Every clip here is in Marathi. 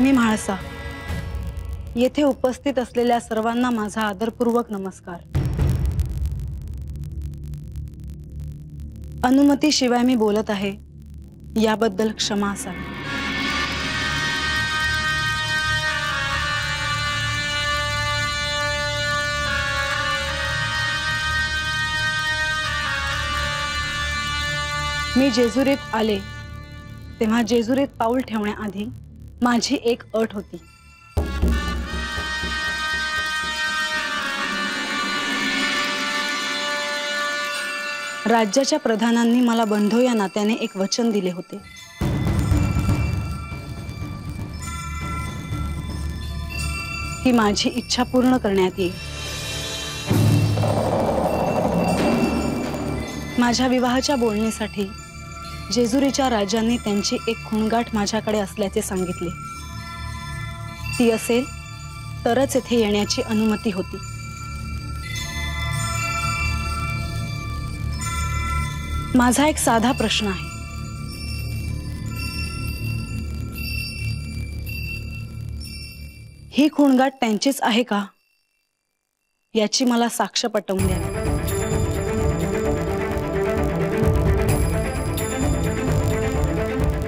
मी म्हाळसा येथे उपस्थित असलेल्या सर्वांना माझा आदरपूर्वक नमस्कार। अनुमती शिवाय मी बोलत आहे याबद्दल क्षमा असावी। मी जेजुरीत आले तेव्हा जेजुरीत पाऊल ठेवण्याआधी माझी एक अट होती। राज्याच्या प्रधानांनी मला बंधू या नात्याने एक वचन दिले होते। की माझी इच्छा पूर्ण करण्यात येईल। माझ्या विवाहाच्या बोलणीसाठी जेजुरीच्या राजांनी त्यांची एक खूणगाठ माझ्याकडे असल्याचे सांगितले। ती असेल तरच येथे येण्याची अनुमती होती। माझा एक साधा प्रश्न आहे, ही खूणगाठ त्यांचीच आहे का याची मला साक्ष पटवून द्या।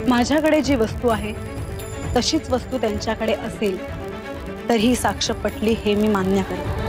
माझ्याकडे जी वस्तू आहे तशीच वस्तू त्यांच्याकडे असेल तर ही साक्ष पटली हे मी मान्य करेन।